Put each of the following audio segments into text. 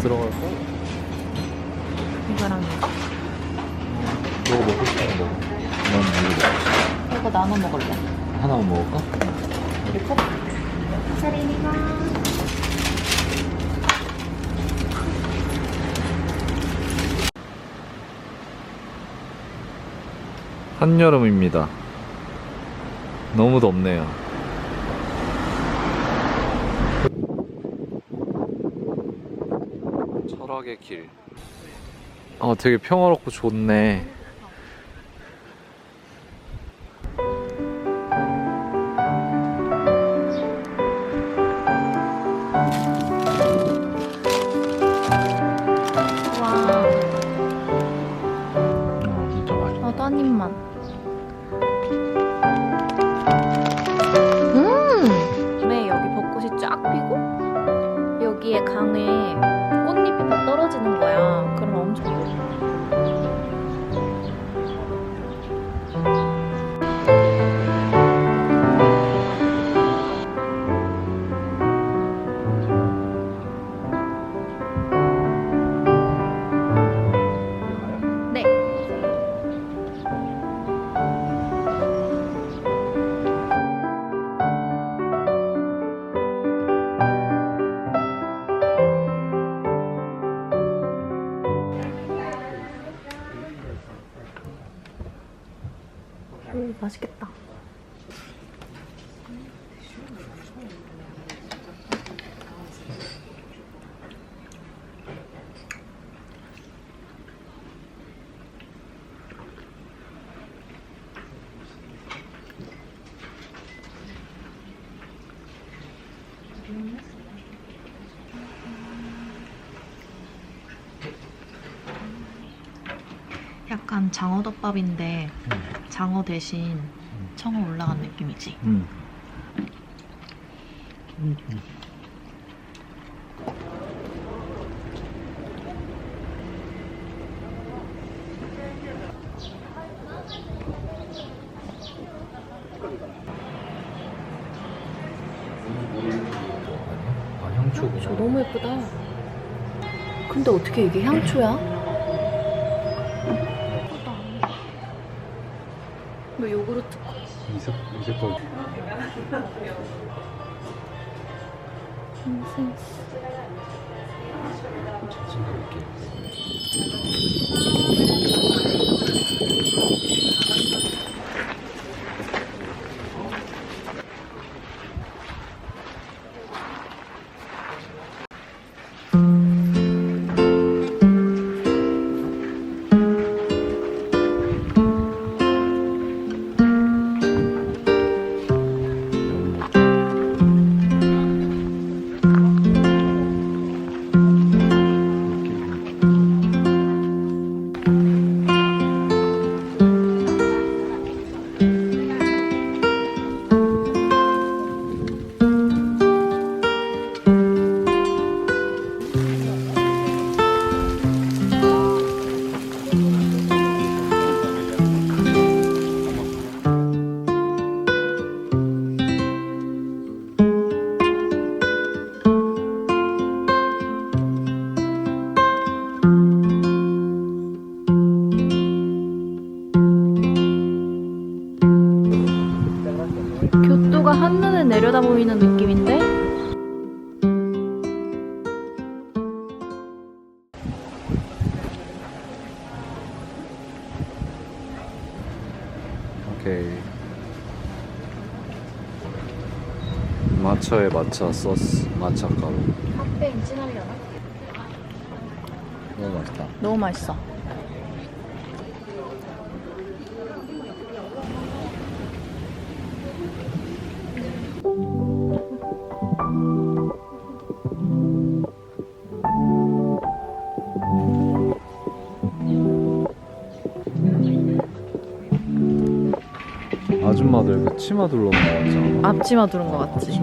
들어갈까? 이거랑 이거? 너가 먹고 싶은 거 먹어. 난 이거 먹어. 이거 나눠 먹을래. 하나만 먹을까? 그리고 사리니가 한여름입니다. 너무 덥네요. 철학의 길. 되게 평화롭고 좋네. 와. 진짜 맛있다. 나도 한 입만. 왜 여기 벚꽃이 쫙 피고 여기에 강에 꽃잎이 다 떨어지는 거야. 그럼 엄청 네. 맛있겠다. 약간 장어덮밥인데 장어 대신 청어 올라간 느낌이지. 향초구나. 너무 예쁘다. 근데 어떻게 이게 향초야? 뭐 요구르트 거. 이 색깔. 복도가 한눈에 내려다 보이는 느낌인데? 오케이. 마차에 마차 소스, 마차 가루. 카페인 진하려나? 너무 맛있다. 너무 맛있어. 아줌마들 그 치마 둘러놓은 거 같잖아. 앞치마 두른 것 같지?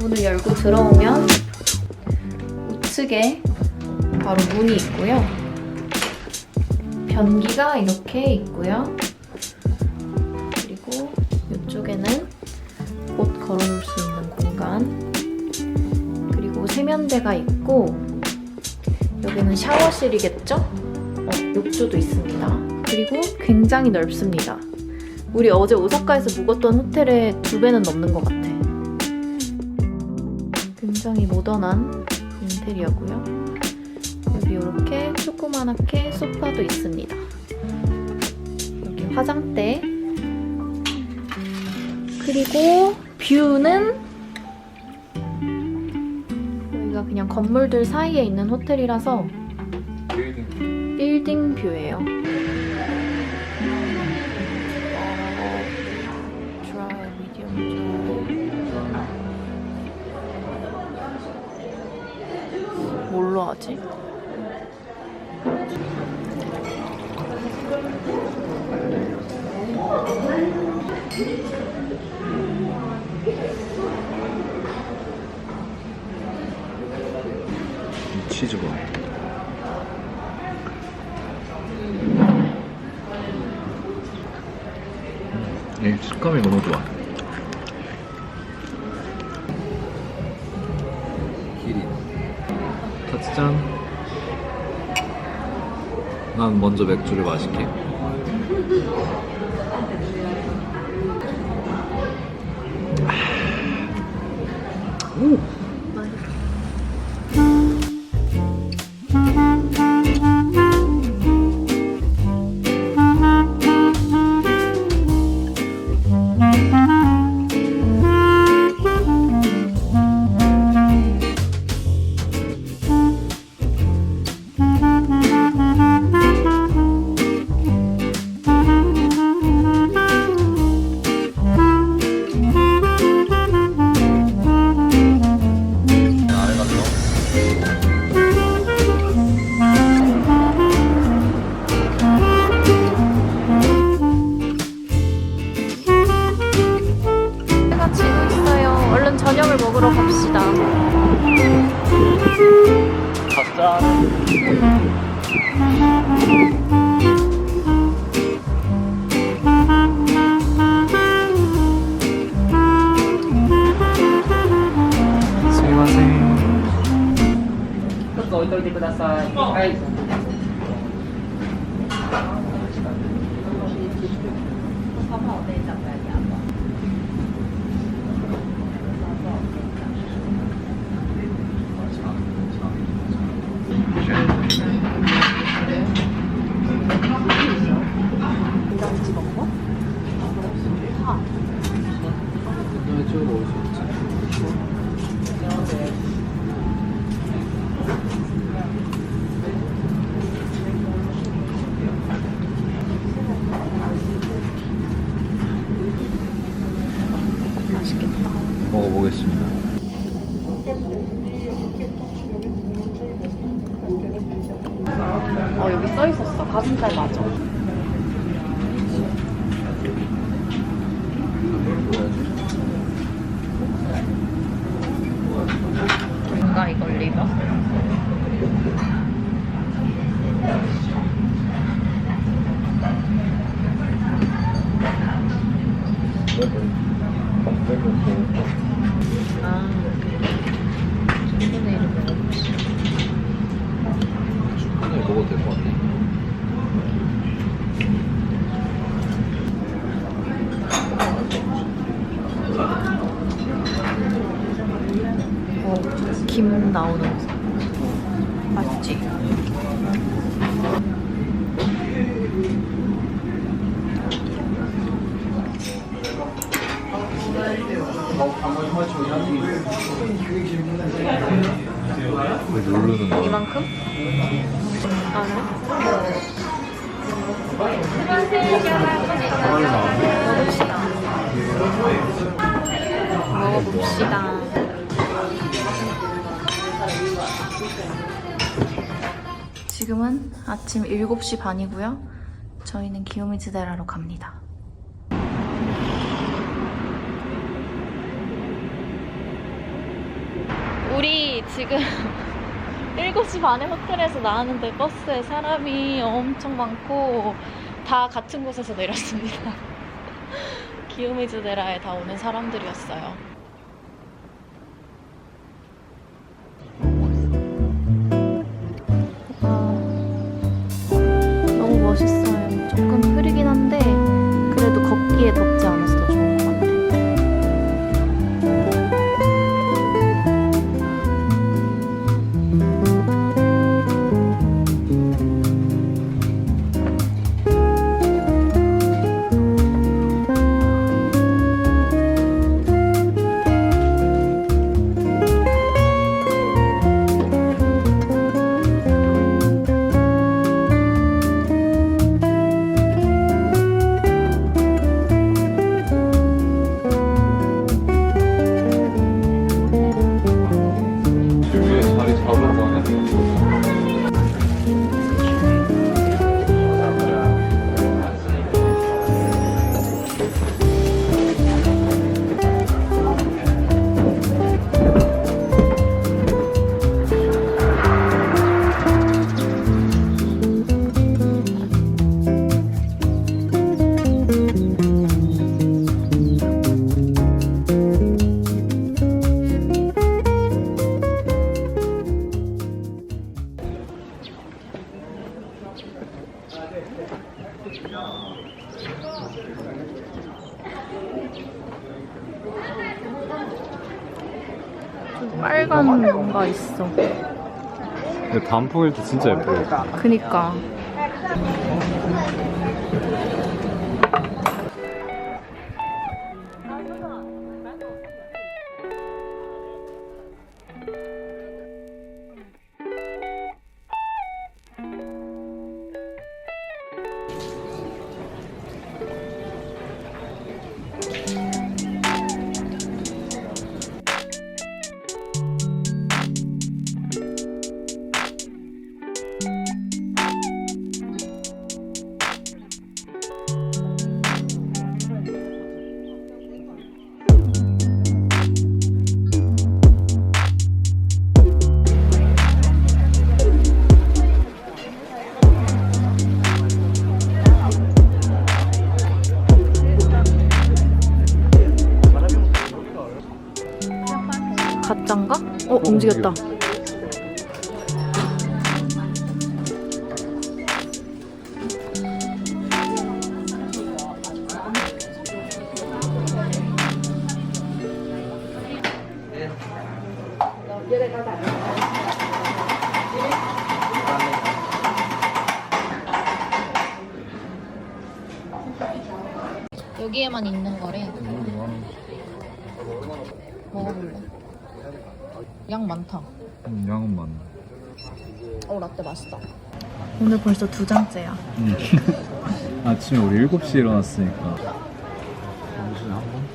문을 열고 들어오면 우측에 바로 문이 있고요. 변기가 이렇게 있고요. 그리고 이쪽에는 옷 걸어놓을 수 있는 공간, 그리고 세면대가 있고, 여기는 샤워실이겠죠? 욕조도 있습니다. 그리고 굉장히 넓습니다. 우리 어제 오사카에서 묵었던 호텔의 2배는 넘는 것 같아. 굉장히 모던한 인테리어고요. 여기 이렇게 조그만하게 소파도 있습니다. 여기 화장대. 그리고 뷰는 여기가 그냥 건물들 사이에 있는 호텔이라서 빌딩 뷰예요. 드라이, 미디엄 드라이. 뭘로 하지? 치즈볼. 이 식감이 너무 좋아. 기린. 타츠짠. 난 먼저 맥주를 마실게. 오! 해가 지고 있어요. 얼른 저녁을 먹으러 갑시다. 가자. 스미마셍. ちょっと置いといてください。はい。 맛있겠다. 먹어보겠습니다. 여기 써 있었어. 가슴살 맞아. 아, 이번에 이름 먹어보시. 충분히 먹어도 될 것 같아. 김 나오는 거. 맛있지? 누르는 거. 이만큼? 먹어봅시다. 지금은 아침 7시 반이고요. 저희는 기요미즈데라로 갑니다. 우리 지금 7시 반에 호텔에서 나왔는데 버스에 사람이 엄청 많고 다 같은 곳에서 내렸습니다. 기요미즈데라에 다 오는 사람들이었어요. 너무 멋있어요. 조금 흐리긴 한데 그래도 걷기에 덥지 않아서 더 좋은 것 같아요. 위에 자리 잡으러 가네. 좀 빨간 뭔가 있어. 근데 단풍일 때 진짜 예뻐요. 그니까. 가짠가? 움직였다. 여기에만 있는 거래. 먹어볼래? 양 많다. 양은 많네. 라떼 맛있다. 오늘 벌써 2장째야. 아침에 우리 7시에 일어났으니까. 정신에 한 번?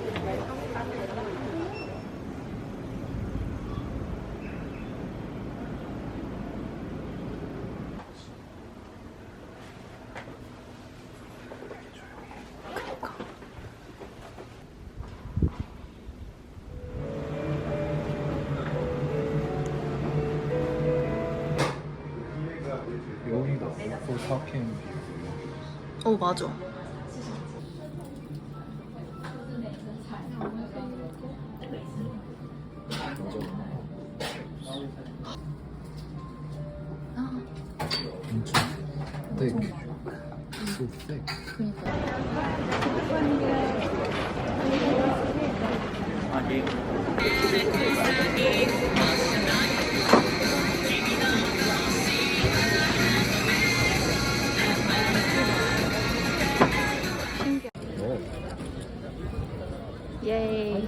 여기가 도사캠. 맞아. thick. So thick. 예이.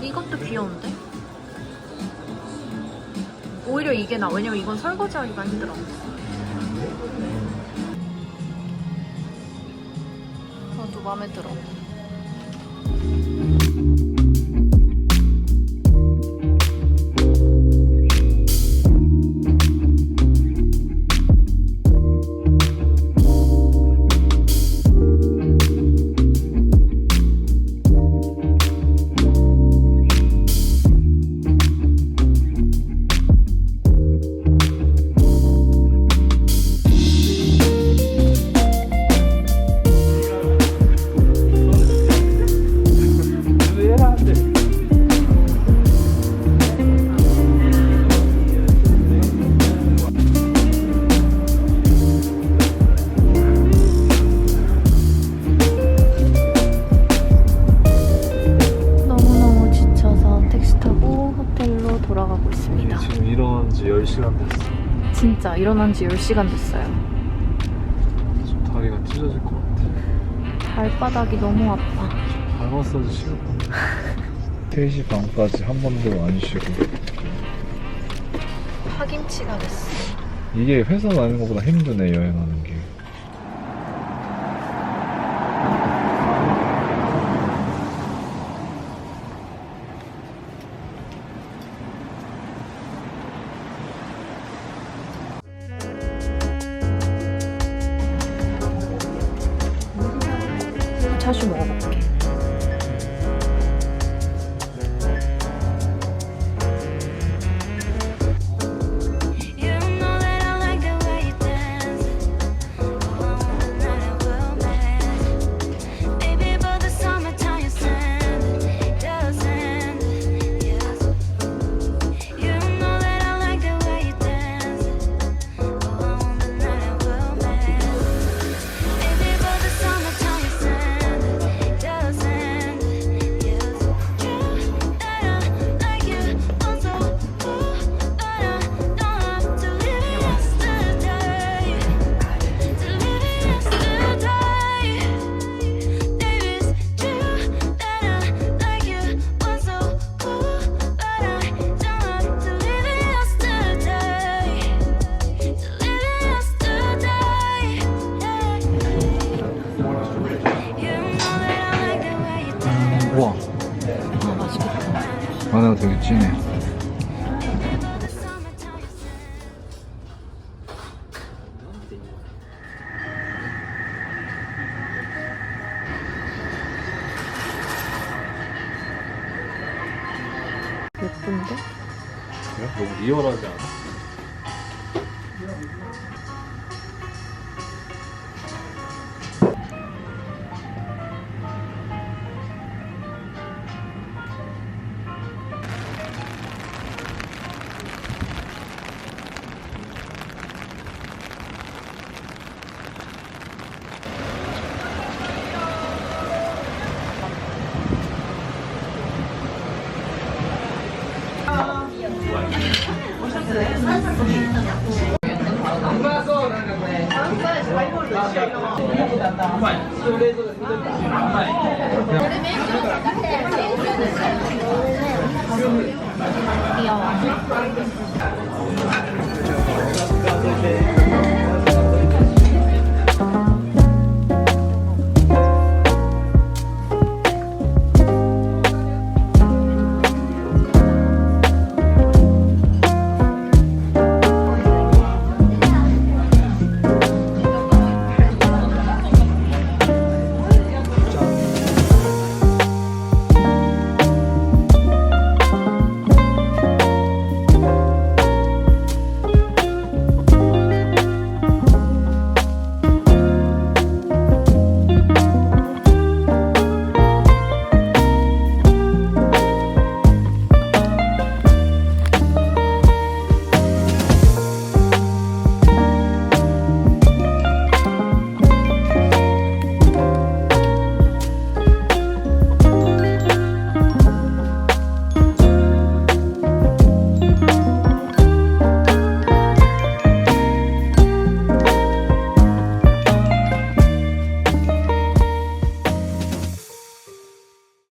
이것도 귀여운데? 오히려 이게 나. 왜냐면 이건 설거지하기가 힘들어. 그것도 마음에 들어. 너무너무 지쳐서 택시 타고 호텔로 돌아가고 있습니다. 지금 일어난 지 10시간 됐어. 진짜 일어난 지 10시간 됐어요. 좀 다리가 찢어질 것 같아. 발바닥이 너무 아파. 발 마사지 시간 3시 반까지 한 번도 안 쉬고. 파김치가 됐어. 이게 회사 다니는 것보다 힘드네, 여행하는 게. 차슈 먹어볼게. 우와. 아, 맛있겠다. 바나나 되게 진해. 예쁜데? 그래? 너무 리얼하지 않아? 귀여워.